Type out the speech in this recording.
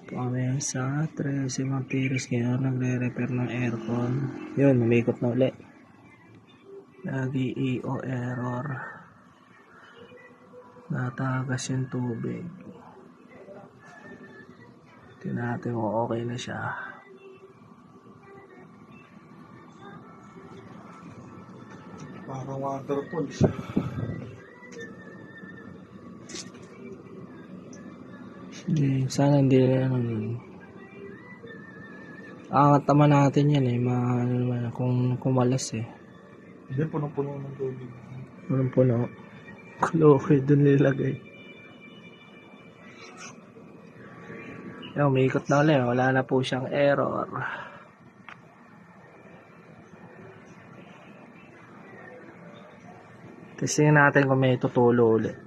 Kami sa 13 Martires ngayon nagre-repair ng aircon. Yun, umikot na ulit. Lagi EO error. Natagas yung tubig. Tingnan natin kung okay na siya. Parang waterfall siya. Hindi, sana hindi na angat naman natin yan eh, kung kumalas eh. Hindi, punong-puno ng tubig. Punong-puno. Okay, dun nilagay. Yan, umiikot na ulit. Wala na po siyang error. Testingin natin kung may tutulo ulit.